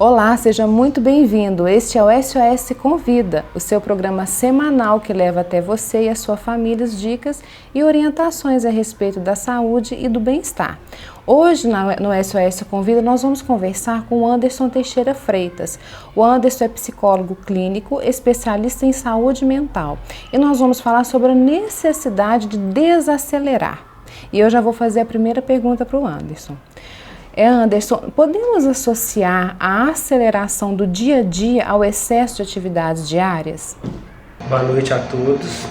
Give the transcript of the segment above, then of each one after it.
Olá, seja muito bem-vindo. Este é o SOS Convida, o seu programa semanal que leva até você e a sua família dicas e orientações a respeito da saúde e do bem-estar. Hoje, no SOS Convida, nós vamos conversar com o Anderson Teixeira Freitas. O Anderson é psicólogo clínico, especialista em saúde mental. E nós vamos falar sobre a necessidade de desacelerar. E eu já vou fazer a primeira pergunta para o Anderson. Anderson, podemos associar a aceleração do dia a dia ao excesso de atividades diárias? Boa noite a todos,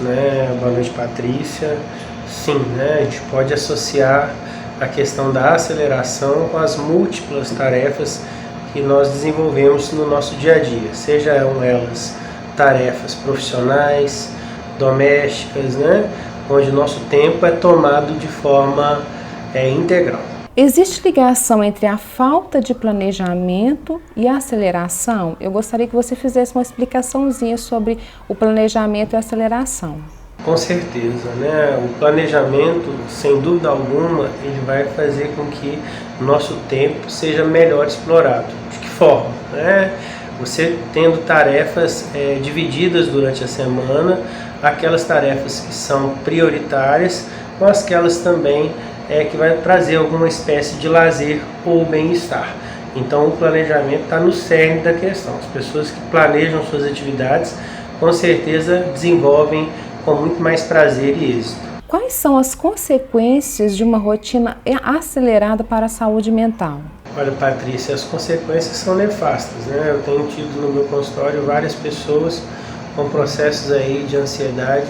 Boa noite, Patrícia. Sim, A gente pode associar a questão da aceleração com as múltiplas tarefas que nós desenvolvemos no nosso dia a dia, sejam elas tarefas profissionais, domésticas, Onde o nosso tempo é tomado de forma integral. Existe ligação entre a falta de planejamento e a aceleração? Eu gostaria que você fizesse uma explicaçãozinha sobre o planejamento e a aceleração. Com certeza, O planejamento, sem dúvida alguma, ele vai fazer com que o nosso tempo seja melhor explorado. De que forma? Você tendo tarefas divididas durante a semana, aquelas tarefas que são prioritárias, com aquelas também que vai trazer alguma espécie de lazer ou bem-estar. Então o planejamento está no cerne da questão. As pessoas que planejam suas atividades, com certeza desenvolvem com muito mais prazer e êxito. Quais são as consequências de uma rotina acelerada para a saúde mental? Olha, Patrícia, as consequências são nefastas, Eu tenho tido no meu consultório várias pessoas com processos aí de ansiedade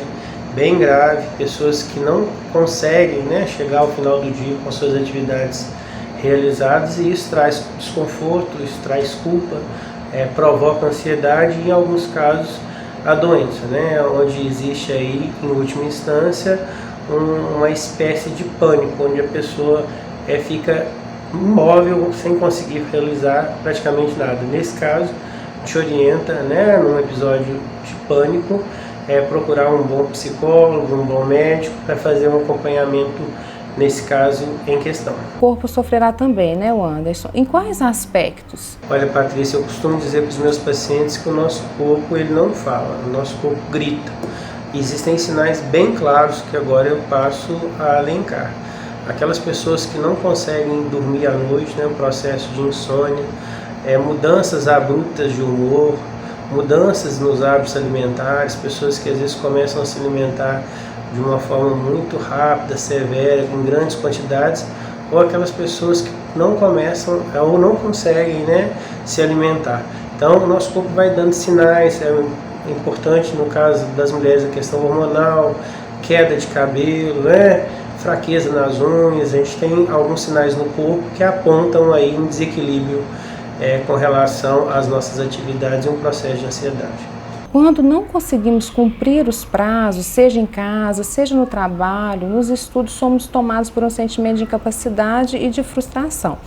bem grave, pessoas que não conseguem chegar ao final do dia com suas atividades realizadas, e isso traz desconforto, isso traz culpa, provoca ansiedade e em alguns casos a doença, onde existe aí em última instância uma espécie de pânico, onde a pessoa fica imóvel sem conseguir realizar praticamente nada. Nesse caso, te orienta, num episódio de pânico, procurar um bom psicólogo, um bom médico para fazer um acompanhamento nesse caso em questão. O corpo sofrerá também, Anderson? Em quais aspectos? Olha, Patrícia, eu costumo dizer para os meus pacientes que o nosso corpo ele não fala, o nosso corpo grita. Existem sinais bem claros que agora eu passo a elencar. Aquelas pessoas que não conseguem dormir à noite, o processo de insônia, mudanças abruptas de humor, mudanças nos hábitos alimentares, pessoas que às vezes começam a se alimentar de uma forma muito rápida, severa, em grandes quantidades, ou aquelas pessoas que não começam ou não conseguem se alimentar. Então o nosso corpo vai dando sinais, é importante no caso das mulheres a questão hormonal, queda de cabelo, fraqueza nas unhas. A gente tem alguns sinais no corpo que apontam aí um desequilíbrio com relação às nossas atividades e um processo de ansiedade. Quando não conseguimos cumprir os prazos, seja em casa, seja no trabalho, nos estudos, somos tomados por um sentimento de incapacidade e de frustração.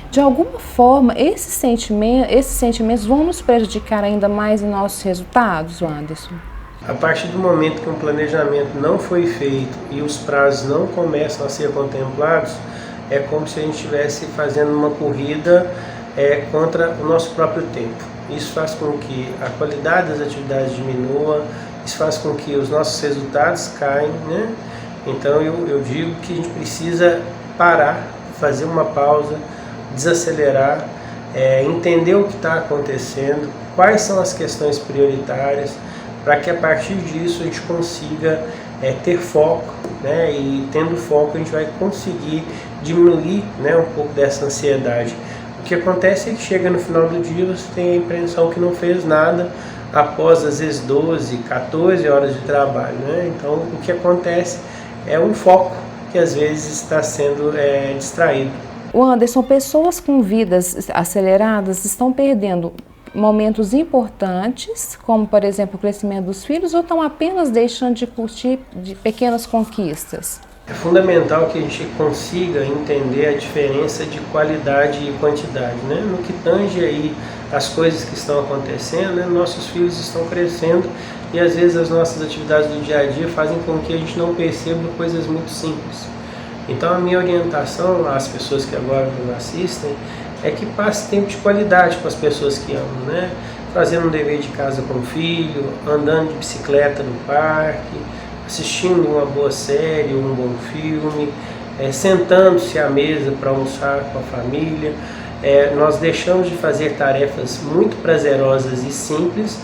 De alguma forma, esses sentimentos vão nos prejudicar ainda mais em nossos resultados, Anderson? A partir do momento que um planejamento não foi feito e os prazos não começam a ser contemplados, é como se a gente estivesse fazendo uma corrida contra o nosso próprio tempo. Isso faz com que a qualidade das atividades diminua, isso faz com que os nossos resultados caem, Então eu digo que a gente precisa parar, fazer uma pausa, desacelerar, entender o que está acontecendo, quais são as questões prioritárias, para que a partir disso a gente consiga ter foco, E tendo foco a gente vai conseguir diminuir um pouco dessa ansiedade. O que acontece é que chega no final do dia você tem a impressão que não fez nada após às vezes 12, 14 horas de trabalho, Então o que acontece é um foco que às vezes está sendo distraído. O Anderson, pessoas com vidas aceleradas estão perdendo momentos importantes, como por exemplo o crescimento dos filhos, ou estão apenas deixando de curtir de pequenas conquistas? É fundamental que a gente consiga entender a diferença de qualidade e quantidade, No que tange aí as coisas que estão acontecendo, nossos filhos estão crescendo e às vezes as nossas atividades do dia a dia fazem com que a gente não perceba coisas muito simples. Então a minha orientação às pessoas que agora nos assistem é que passe tempo de qualidade com as pessoas que amam, né? Fazendo um dever de casa com o filho, andando de bicicleta no parque, assistindo uma boa série ou um bom filme, sentando-se à mesa para almoçar com a família. Nós deixamos de fazer tarefas muito prazerosas e simples,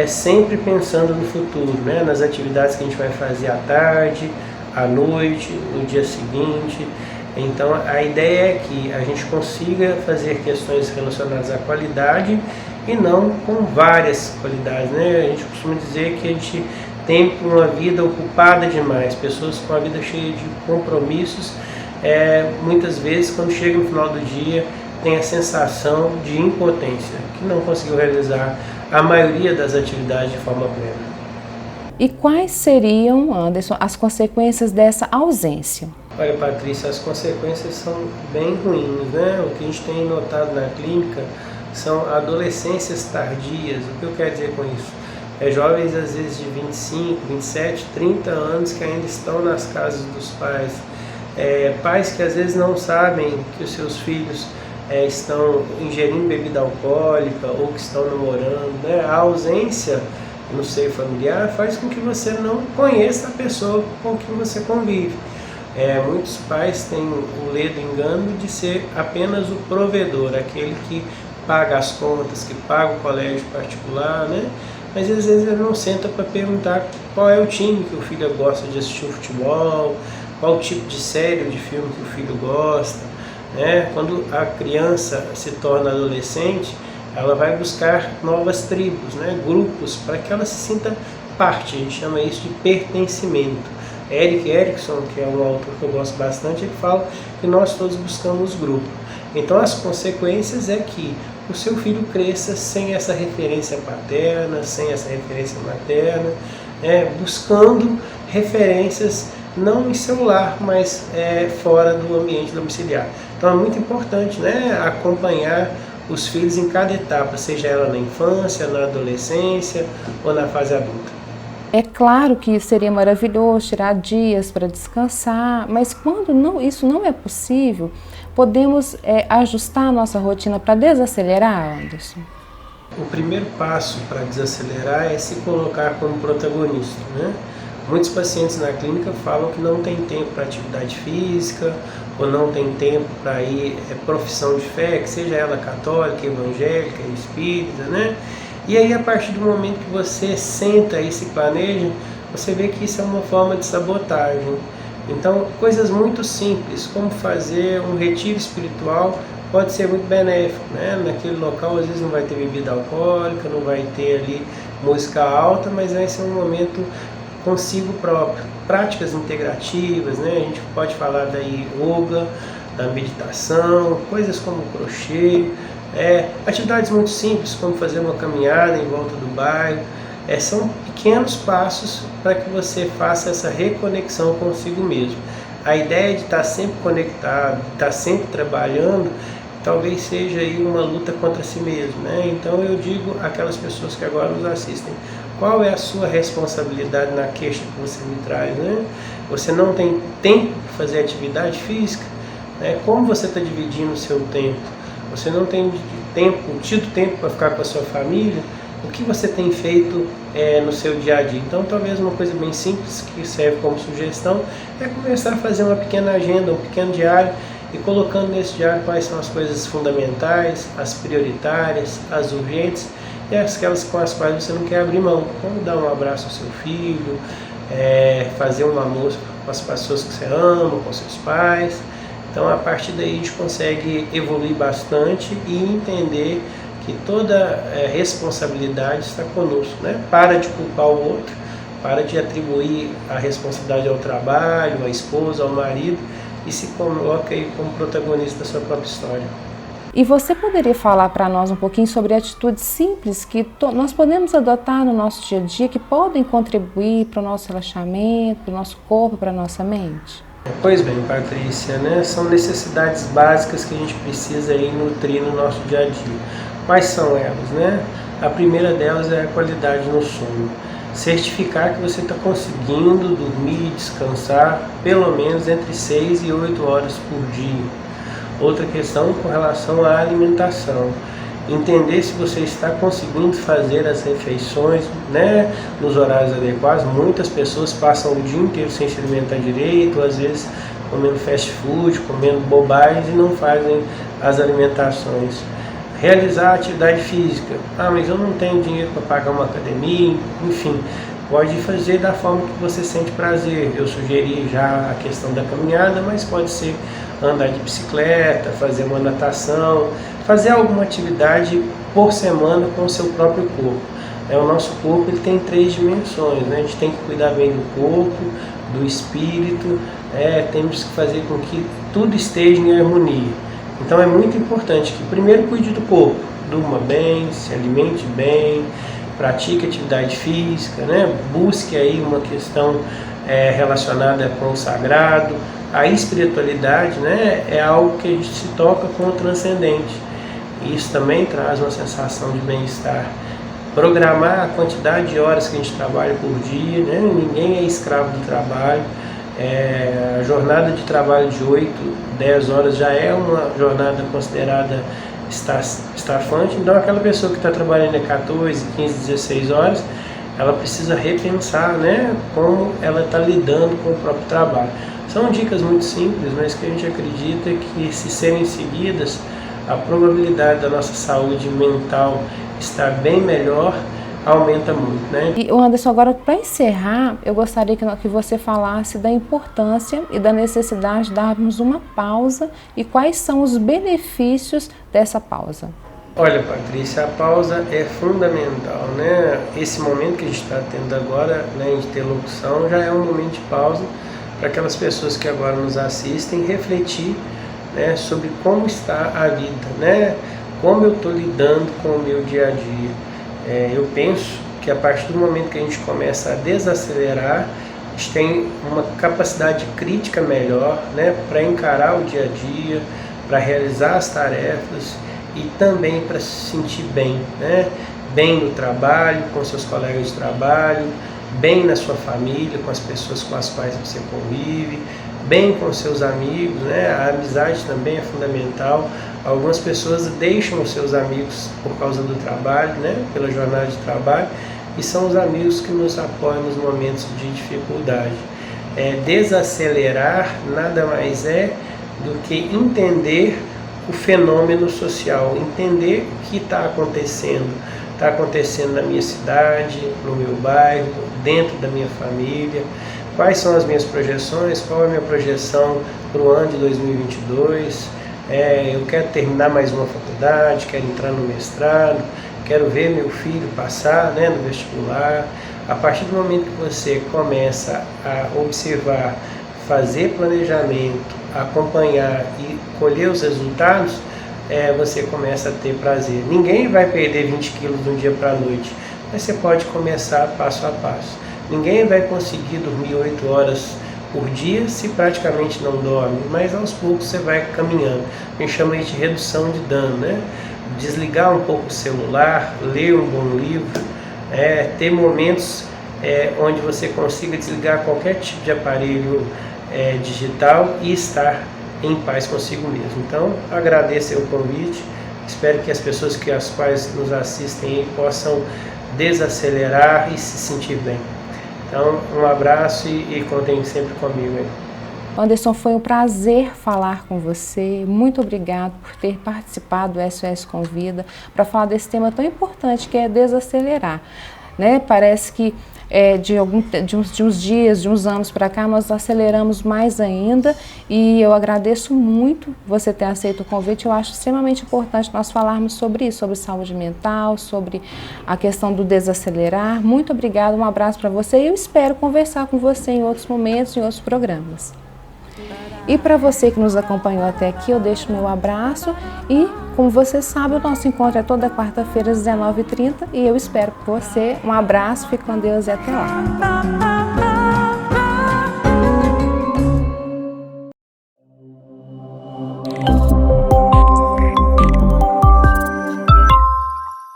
sempre pensando no futuro, né? Nas atividades que a gente vai fazer à tarde, à noite, no dia seguinte. Então a ideia é que a gente consiga fazer questões relacionadas à qualidade e não com várias qualidades, né? A gente costuma dizer que a gente tem uma vida ocupada demais, pessoas com a vida cheia de compromissos, muitas vezes quando chega no final do dia tem a sensação de impotência, que não conseguiu realizar a maioria das atividades de forma plena. E quais seriam, Anderson, as consequências dessa ausência? Olha, Patrícia, as consequências são bem ruins, né? O que a gente tem notado na clínica são adolescências tardias. O que eu quero dizer com isso? Jovens às vezes de 25, 27, 30 anos que ainda estão nas casas dos pais. Pais que às vezes não sabem que os seus filhos estão ingerindo bebida alcoólica ou que estão namorando, né? A ausência no seio familiar faz com que você não conheça a pessoa com quem você convive. Muitos pais têm o ledo engano de ser apenas o provedor, aquele que paga as contas, que paga o colégio particular, né? Mas às vezes ele não senta para perguntar qual é o time que o filho gosta de assistir o futebol, qual o tipo de série ou de filme que o filho gosta, né? Quando a criança se torna adolescente, ela vai buscar novas tribos, né? Grupos, para que ela se sinta parte. A gente chama isso de pertencimento. Erik Erikson, que é um autor que eu gosto bastante, ele fala que nós todos buscamos grupo. Então as consequências é que o seu filho cresça sem essa referência paterna, sem essa referência materna, buscando referências não em seu lar, mas fora do ambiente domiciliar. Então é muito importante, né, acompanhar os filhos em cada etapa, seja ela na infância, na adolescência ou na fase adulta. É claro que seria maravilhoso tirar dias para descansar, mas quando isso não é possível, podemos ajustar a nossa rotina para desacelerar, Anderson? O primeiro passo para desacelerar é se colocar como protagonista, né? Muitos pacientes na clínica falam que não tem tempo para atividade física ou não tem tempo para ir profissão de fé, que seja ela católica, evangélica, espírita, né? E aí, a partir do momento que você senta e se planeja, você vê que isso é uma forma de sabotagem. Então, coisas muito simples, como fazer um retiro espiritual, pode ser muito benéfico, né? Naquele local, às vezes, não vai ter bebida alcoólica, não vai ter ali música alta, mas vai ser um momento consigo próprio. Práticas integrativas, né? A gente pode falar da yoga, da meditação, coisas como crochê, atividades muito simples, como fazer uma caminhada em volta do bairro. São pequenos passos para que você faça essa reconexão consigo mesmo. A ideia de estar sempre conectado, estar sempre trabalhando, talvez seja aí uma luta contra si mesmo, né? Então eu digo àquelas pessoas que agora nos assistem, qual é a sua responsabilidade na queixa que você me traz, né? Você não tem tempo para fazer atividade física, né? Como você está dividindo o seu tempo? Você não tem tido tempo para ficar com a sua família? O que você tem feito no seu dia a dia? Então, talvez uma coisa bem simples que serve como sugestão é começar a fazer uma pequena agenda, um pequeno diário e colocando nesse diário quais são as coisas fundamentais, as prioritárias, as urgentes e aquelas com as quais você não quer abrir mão. Como dar um abraço ao seu filho, fazer um almoço com as pessoas que você ama, com seus pais. Então, a partir daí, a gente consegue evoluir bastante e entender que toda responsabilidade está conosco, né? Para de culpar o outro, para de atribuir a responsabilidade ao trabalho, à esposa, ao marido e se coloca aí como protagonista da sua própria história. E você poderia falar para nós um pouquinho sobre atitudes simples que nós podemos adotar no nosso dia a dia que podem contribuir para o nosso relaxamento, para o nosso corpo, para a nossa mente? Pois bem, Patrícia, né? São necessidades básicas que a gente precisa aí nutrir no nosso dia a dia. Quais são elas, né? A primeira delas é a qualidade no sono. Certificar que você está conseguindo dormir e descansar pelo menos entre 6 e 8 horas por dia. Outra questão com relação à alimentação. Entender se você está conseguindo fazer as refeições, né, nos horários adequados. Muitas pessoas passam o dia inteiro sem se alimentar direito, às vezes comendo fast food, comendo bobagens e não fazem as alimentações. Realizar atividade física. Mas eu não tenho dinheiro para pagar uma academia, enfim. Pode fazer da forma que você sente prazer. Eu sugeri já a questão da caminhada, mas pode ser andar de bicicleta, fazer uma natação, fazer alguma atividade por semana com o seu próprio corpo. O nosso corpo ele tem 3 dimensões, né? A gente tem que cuidar bem do corpo, do espírito, temos que fazer com que tudo esteja em harmonia. Então é muito importante que primeiro cuide do corpo, durma bem, se alimente bem, pratique atividade física, né? Busque aí uma questão relacionada com o sagrado. A espiritualidade, né, é algo que a gente se toca com o transcendente. Isso também traz uma sensação de bem-estar. Programar a quantidade de horas que a gente trabalha por dia, né? Ninguém é escravo do trabalho. A jornada de trabalho de 8, 10 horas já é uma jornada considerada estafante. Então aquela pessoa que está trabalhando 14, 15, 16 horas, ela precisa repensar, né, como ela está lidando com o próprio trabalho. São dicas muito simples, mas que a gente acredita que, se serem seguidas, a probabilidade da nossa saúde mental estar bem melhor aumenta muito, né? E Anderson, agora para encerrar, eu gostaria que você falasse da importância e da necessidade de darmos uma pausa e quais são os benefícios dessa pausa. Olha, Patrícia, a pausa é fundamental, né? Esse momento que a gente está tendo agora, né, de interlocução, já é um momento de pausa para aquelas pessoas que agora nos assistem refletir, né, sobre como está a vida, né? Como eu estou lidando com o meu dia a dia. Eu penso que a partir do momento que a gente começa a desacelerar, a gente tem uma capacidade crítica melhor, né, para encarar o dia a dia, para realizar as tarefas e também para se sentir bem, né? Bem no trabalho, com seus colegas de trabalho, bem na sua família, com as pessoas com as quais você convive, bem com seus amigos, né? A amizade também é fundamental. Algumas pessoas deixam os seus amigos por causa do trabalho, né? Pela jornada de trabalho, e são os amigos que nos apoiam nos momentos de dificuldade. Desacelerar nada mais é do que entender o fenômeno social, entender o que está acontecendo. Está acontecendo na minha cidade, no meu bairro, dentro da minha família. Quais são as minhas projeções? Qual é a minha projeção para o ano de 2022? Eu quero terminar mais uma faculdade, quero entrar no mestrado, quero ver meu filho passar, né, no vestibular. A partir do momento que você começa a observar, fazer planejamento, acompanhar e colher os resultados, você começa a ter prazer. Ninguém vai perder 20 quilos de um dia para a noite, mas você pode começar passo a passo. Ninguém vai conseguir dormir 8 horas por dia se praticamente não dorme, mas aos poucos você vai caminhando. A gente chama isso de redução de dano, né? Desligar um pouco o celular, ler um bom livro, ter momentos onde você consiga desligar qualquer tipo de aparelho digital e estar em paz consigo mesmo. Então, agradeço o convite, espero que as pessoas as quais nos assistem aí possam desacelerar e se sentir bem. Então, um abraço e contem sempre comigo aí. Anderson, foi um prazer falar com você. Muito obrigado por ter participado do SOS Convida para falar desse tema tão importante que é desacelerar, né? Parece que de uns dias, de uns anos para cá, nós aceleramos mais ainda, e eu agradeço muito você ter aceito o convite. Eu acho extremamente importante nós falarmos sobre isso, sobre saúde mental, sobre a questão do desacelerar. Muito obrigada, um abraço para você e eu espero conversar com você em outros momentos, em outros programas. E para você que nos acompanhou até aqui, eu deixo meu abraço e, como você sabe, o nosso encontro é toda quarta-feira às 19h30 e eu espero por você. Um abraço, fique com Deus e até lá.